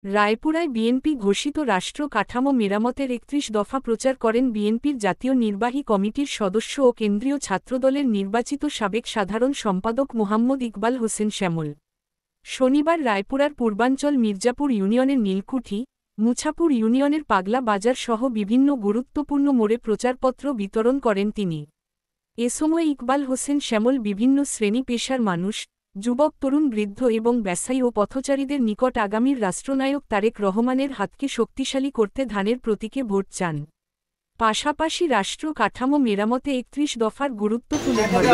রায়পুরায় BNP ঘোষিত রাষ্ট্র কাঠামো মেরামতের ৩১ দফা প্রচার করেন বিএনপির জাতীয় নির্বাহী কমিটির সদস্য ও কেন্দ্রীয় ছাত্রদলের নির্বাচিত সাবেক সাধারণ সম্পাদক মোহাম্মদ ইকবাল হোসেন শ্যামল। শনিবার রায়পুরার পূর্বাঞ্চল মির্জাপুর ইউনিয়নের নীলকুঠি, মুছাপুর ইউনিয়নের পাগলা বাজার সহ বিভিন্ন গুরুত্বপূর্ণ মোড়ে প্রচারপত্র বিতরণ করেন তিনি। এ সময় ইকবাল হোসেন শ্যামল বিভিন্ন শ্রেণী পেশার মানুষ, যুবক, তরুণ, বৃদ্ধ এবং ব্যবসায়ী ও পথচারীদের নিকট আগামীর রাষ্ট্রনায়ক তারেক রহমানের হাতকে শক্তিশালী করতে ধানের প্রতীকে ভোট চান। পাশাপাশি রাষ্ট্র কাঠামো মেরামতে ৩১ দফার গুরুত্ব তুলে ধরেন।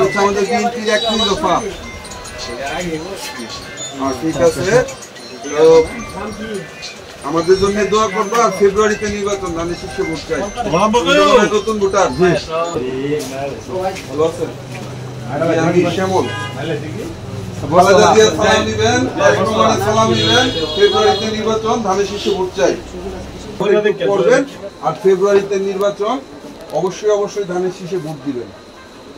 আমাদের জন্য দোয়া করবা। ফেব্রুয়ারিতে নির্বাচন, ধানের শীর্ষে ভোট চাই। নতুন ভোটার ভালো আছেন? আমি শ্যামল। ফেব্রুয়ারিতে নির্বাচন, ধানের শীর্ষে ভোট চাই করবেন। আর ফেব্রুয়ারিতে নির্বাচন, অবশ্যই ধানের শীর্ষে ভোট দিবেন।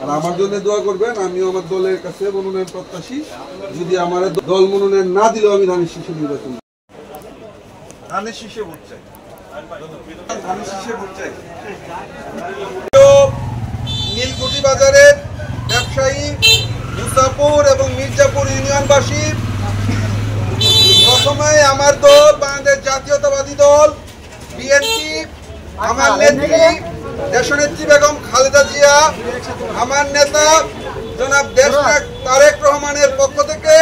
আর আমার জন্য দোয়া করবেন। আমিও আমার দলের কাছে মনোনয়ন প্রত্যাশী। যদি আমার দল মনোনয়ন না দিলেও আমি ধানের শীর্ষে নির্বাচন, ধানের শীর্ষে ভোট চাই, ধানের শীর্ষে ভোট চাই। নীলকুঠি বাজারের ব্যবসায়ী, মুছাপুর এবং মির্জাপুর ইউনিয়নবাসী, প্রথমে আমার দল বাংলাদেশ জাতীয়তাবাদী দল বিএনপি, আমার নেত্রী দেশনেত্রী বেগম খালেদা জিয়া, আমার নেতা জনাব দেশনায়ক তারেক রহমানের পক্ষ থেকে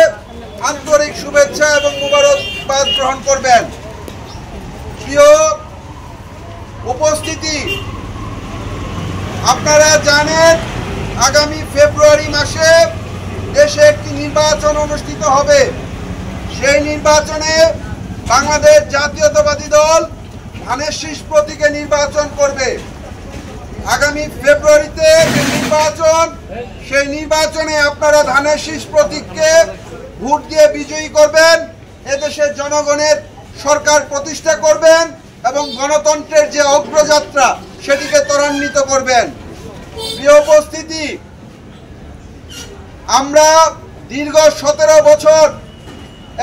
আন্তরিক শুভেচ্ছা এবং মুবারকবাদ গ্রহণ করবেন। প্রিয় উপস্থিতি, আপনারা জানেন আগামী ফেব্রুয়ারি মাসে দেশে একটি নির্বাচন অনুষ্ঠিত হবে। সেই নির্বাচনে বাংলাদেশ জাতীয়তাবাদী দল ধানের শীষ প্রতীকে নির্বাচন করবে। আগামী ফেব্রুয়ারিতে যে নির্বাচন, সেই নির্বাচনে আপনারা ধানের শীষ প্রতীককে ভোট দিয়ে বিজয়ী করবেন। এদেশের জনগণের সরকার প্রতিষ্ঠা করবেন এবং গণতন্ত্রের যে অগ্রযাত্রা সেটিকে ত্বরান্বিত করবেন। প্রিয় উপস্থিতি, আমরা দীর্ঘ ১৭ বছর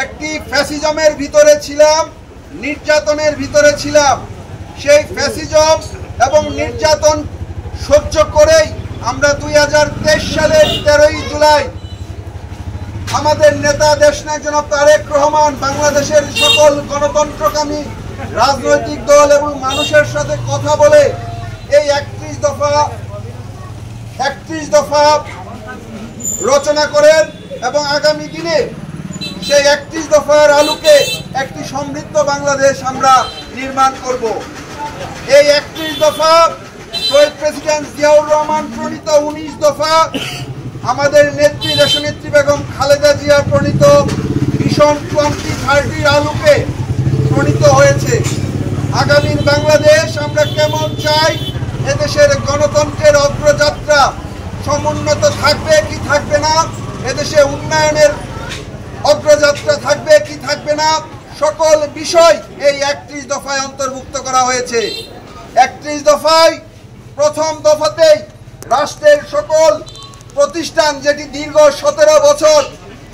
একটি ফ্যাসিজমের ভিতরে ছিলাম, নির্যাতনের ভিতরে ছিলাম। সেই ফ্যাসিজম এবং নির্যাতন সহ্য করেই আমরা ২০২৩ সালের ১৩ই জুলাই আমাদের নেতা দেশনায়ক জনাব তারেক রহমান বাংলাদেশের সকল গণতন্ত্রকামী রাজনৈতিক দল এবং মানুষের সাথে কথা বলে এই ৩১ দফা রচনা করেন এবং আগামী দিনে সেই ৩১ দফার আলোকে একটি সমৃদ্ধ বাংলাদেশ আমরা নির্মাণ করব। এই ৩১ দফা শহীদ প্রেসিডেন্ট জিয়াউর রহমান প্রণীত ১৯ দফা, আমাদের নেত্রী দেশনেত্রী বেগম খালেদা জিয়া প্রণীত ভিশন 2030 আলোকে প্রণীত হয়েছে। আগামীর বাংলাদেশ আমরা কেমন চাই, এদেশের গণতন্ত্রের অগ্রযাত্রা সমুন্নত থাকবে কি থাকবে না, এদেশে উন্নয়নের অগ্রযাত্রা থাকবে কি থাকবে না, সকল বিষয় এই ৩১ দফায় অন্তর্ভুক্ত করা হয়েছে। ৩১ দফায় প্রথম দফাতেই রাষ্ট্রের সকল প্রতিষ্ঠান, যেটি দীর্ঘ ১৭ বছর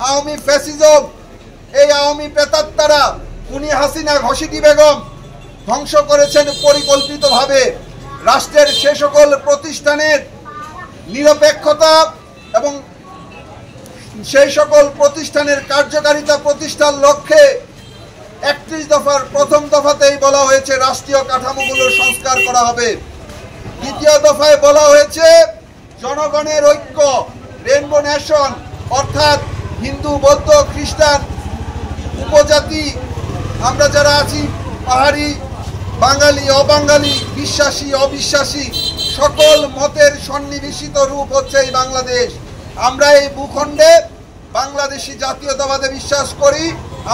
আওয়ামী ফ্যাসিজম, এই আওয়ামী প্রেতাত্মারা খুনি হাসিনা ঘসিটি বেগম ধ্বংস করেছেন পরিকল্পিতভাবে, রাষ্ট্রের সে সকল প্রতিষ্ঠানের নিরপেক্ষতা এবং সেই সকল প্রতিষ্ঠানের কার্যকারিতা প্রতিষ্ঠার লক্ষ্যে ৩১ দফার প্রথম দফাতেই বলা হয়েছে রাষ্ট্রীয় কাঠামোগুলোর সংস্কার করা হবে। দ্বিতীয় দফায় বলা হয়েছে জনগণের ঐক্য, রেনবো নেশন, অর্থাৎ হিন্দু, বৌদ্ধ, খ্রিস্টান, উপজাতি, আমরা যারা আছি, পাহাড়ি, বাঙালি, অবাঙালি, বিশ্বাসী, অবিশ্বাসী, সকল মতের সন্নিবেশিত রূপ হচ্ছে এই বাংলাদেশ। আমরা এই ভূখণ্ডে বাংলাদেশি জাতীয়তাবাদে বিশ্বাস করি।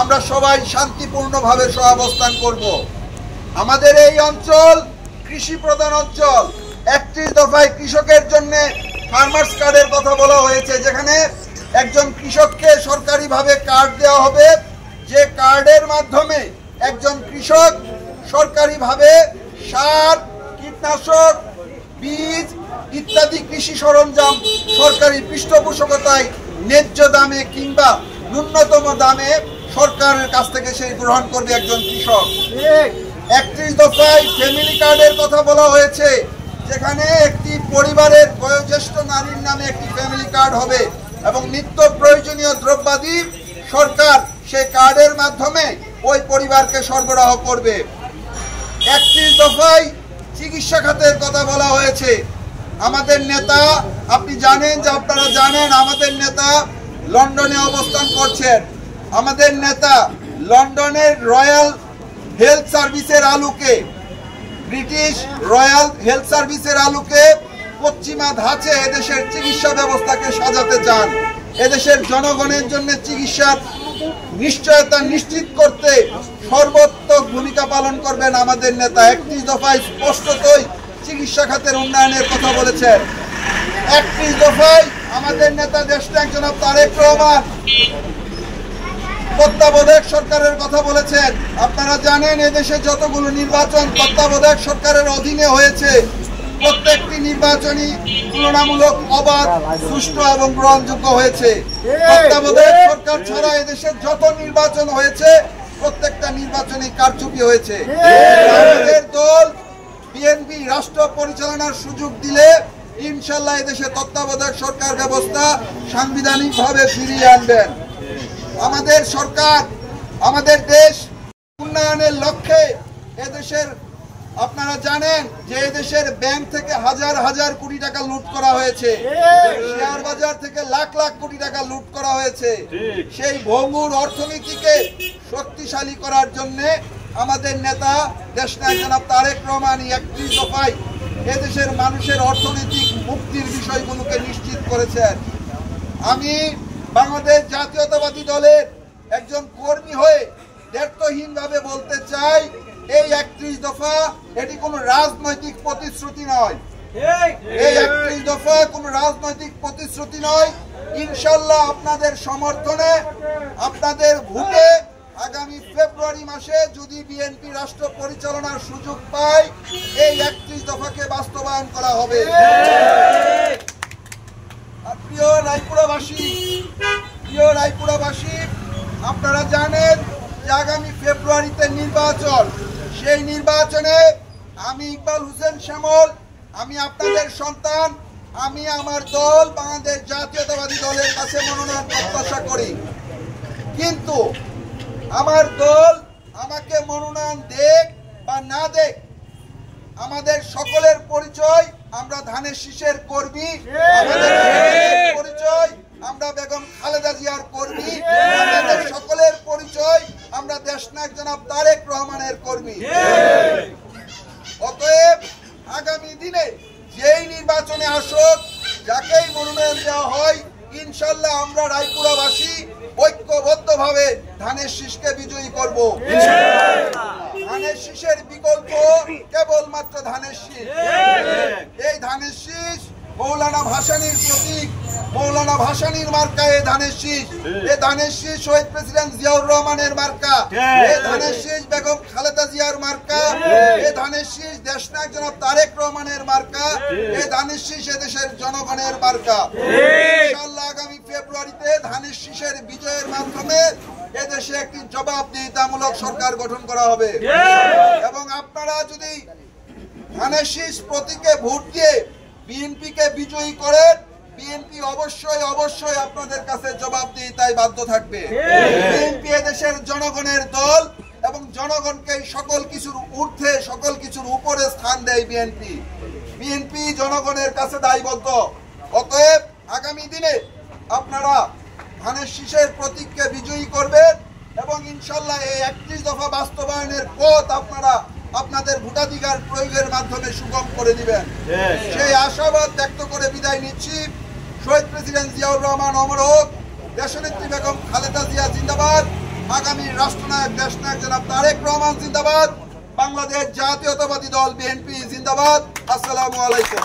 আমরা সবাই শান্তিপূর্ণভাবে সহাবস্থান করব। আমাদের এই অঞ্চল কৃষি প্রধান অঞ্চল। ৩১ দফায় কৃষকের জন্য ফার্মার্স কার্ডের কথা বলা হয়েছে, যেখানে একজন কৃষককে সরকারিভাবে কার্ড দেওয়া হবে, যে কার্ডের মাধ্যমে একজন কৃষক সরকারিভাবে সার, কীটনাশক, বীজ ইত্যাদি কৃষি সরঞ্জাম সরকারি পৃষ্ঠপোষকতায় ন্যায্য দামে কিংবা ন্যূনতম দামে সরকারের কাছ থেকে সেই গ্রহণ করবে একজন কৃষক। 31 দফায় ফ্যামিলি কার্ডের কথা বলা হয়েছে, যেখানে একটি পরিবারের বয়োজ্যেষ্ঠ নারীর নামে একটি ফ্যামিলি কার্ড হবে এবং নিত্য প্রয়োজনীয় দ্রব্যাদি সরকার সেই কার্ডের মাধ্যমে ওই পরিবারকে সরবরাহ করবে। 31 দফায় চিকিৎসা খাতের কথা বলা হয়েছে। আমাদের নেতা, আপনি জানেন যে আপনারা জানেন আমাদের নেতা লন্ডনে অবস্থান করছেন। আমাদের নেতা লন্ডনের রয়্যাল হেলথ সার্ভিসের আলোকে, ব্রিটিশ রয়্যাল হেলথ সার্ভিসের আলোকে পশ্চিমা ধাঁচে এদেশের চিকিৎসা ব্যবস্থাকে সাজাতে চান। এদেশের জনগণের জন্য চিকিৎসার নিশ্চয়তা নিশ্চিত করতে সর্বোত্তম ভূমিকা পালন করবেন আমাদের নেতা। 31 দফায় স্পষ্টতই চিকিৎসা খাতের উন্নয়নের কথা বলেছেন। 31 দফায় আমাদের নেতা দেশনায়ক জনাব তারেক রহমান তত্ত্বাবধায়ক সরকারের কথা বলেছেন। আপনারা জানেন এদেশে যতগুলো নির্বাচন তত্ত্বাবধায়ক সরকারের অধীনে হয়েছে, প্রত্যেকটি নির্বাচনই তুলনামূলক অবাধ, সুষ্ঠু এবং গ্রহণযোগ্য হয়েছে। তত্ত্বাবধায়ক সরকার ছাড়া এদেশের যত নির্বাচন হয়েছে প্রত্যেকটা নির্বাচনই কারচুপি হয়েছে। আমাদের দল বিএনপি রাষ্ট্র পরিচালনার সুযোগ দিলে ইনশাআল্লাহ এদেশে তত্ত্বাবধায়ক সরকার ব্যবস্থা সাংবিধানিকভাবে ফিরিয়ে আনবেন। আমাদের সরকার আমাদের দেশ উন্নয়নের লক্ষ্যে এদেশের, আপনারা জানেন যে এদেশের ব্যাংক থেকে হাজার হাজার কোটি টাকা লুট করা হয়েছে, শেয়ার বাজার থেকে লাখ লাখ কোটি টাকা লুট করা হয়েছে। সেই ভঙ্গুর অর্থনীতিকে শক্তিশালী করার জন্য আমাদের নেতা দেশনায়ক জনাব তারেক রহমান 31 দফায় এদেশের মানুষের অর্থনৈতিক মুক্তির বিষয়গুলোকে নিশ্চিত করেছেন। আমি বাংলাদেশ জাতীয়তাবাদী দলের একজন কর্মী হয়ে দ্ব্যর্থহীনভাবে বলতে চাই, এই 31 দফা এটি কোনো রাজনৈতিক প্রতিশ্রুতি নয়। এই 31 দফা কোনো রাজনৈতিক প্রতিশ্রুতি নয়। ইনশাআল্লাহ আপনাদের সমর্থনে, আপনাদের ভোটে আগামী ফেব্রুয়ারি মাসে যদি বিএনপি রাষ্ট্র পরিচালনার সুযোগ পায়, এই 31 দফাকে বাস্তবায়ন করা হবে। প্রিয় রায়পুরাবাসী, আপনারা জানেন যে আগামী ফেব্রুয়ারিতে নির্বাচন। সেই নির্বাচনে আমি ইকবাল হোসেন শ্যামল, আমি আপনাদের সন্তান, আমি আমার দল বাংলাদেশ জাতীয়তাবাদী দলের কাছে মনোনয়ন প্রত্যাশা করি। কিন্তু আমার দল আমাকে মনোনয়ন দেখ বা না দেখ, আমাদের সকলের পরিচয় আমরা ধানের শীষের কর্মী, আমাদের পরিচয় আমরা বেগম খালেদা জিয়ার কর্মী, আমাদের সকলের পরিচয় আমরা দেশনায়ক জনাব তারেক রহমানের কর্মী। অতএব আগামী দিনে যেই নির্বাচনে আসুক, যাকেই মনোনয়ন দেওয়া হয়, ইনশাআল্লাহ আমরা রায়পুরাবাসী ঐক্যবদ্ধভাবে ধানের শীষকে বিজয়ী করব। ধানের শীষের বিকল্প কেবলমাত্র ধানের শীষ। এই ধানের শীষ মৌলানা ভাসানীর প্রতীক, মৌলানা ভাসানীর মার্কা। এই ধানের শীষ, এই ধানের শীষ শহীদ প্রেসিডেন্ট জিয়াউর রহমানের মার্কা। এই ধানের শীষ বেগম খালেদা জিয়ার মার্কা। এই ধানের শীষ দেশনায়ক জনাব তারেক রহমানের মার্কা। এই ধানের শীষ এদেশের জনগণের মার্কা। ইনশাআল্লাহ আগামী ফেব্রুয়ারিতে ধানের শীষের বিজয়ের মাধ্যমে এদেশে একটি জবাবদিহিতামূলক সরকার গঠন করা হবে। এবং আপনারা যদি ধানের শীষ প্রতীকে ভোট দিয়ে বিএনপিকে বিজয়ী করেন, বিএনপি অবশ্যই আপনাদের কাছে জবাবদিহিতায় বাধ্য থাকবে। বিএনপি এদেশের জনগণের দল এবং জনগণকে সকল কিছুর ঊর্ধ্বে, সকল কিছুর উপরে স্থান দেয় বিএনপি জনগণের কাছে দায়বদ্ধ। অতএব আগামী দিনে আপনারা ধানের শীষের প্রতীককে বিজয়ী করবেন এবং ইনশাআল্লাহ এই 31 দফা বাস্তবায়নের পথ আপনারা আপনাদের ভোটাধিকার প্রয়োগের মাধ্যমে সুগম করে দিবেন। সেই আশাবাদ ব্যক্ত করে বিদায় নিচ্ছি। শহীদ প্রেসিডেন্ট জিয়াউর রহমান অমর হোক, দেশনেত্রী বেগম খালেদা জিয়া জিন্দাবাদ, আগামী রাষ্ট্রনায়ক দেশনায়ক জনাব তারেক রহমান জিন্দাবাদ, বাংলাদেশ জাতীয়তাবাদী দল বিএনপি জিন্দাবাদ। আসসালামু আলাইকুম।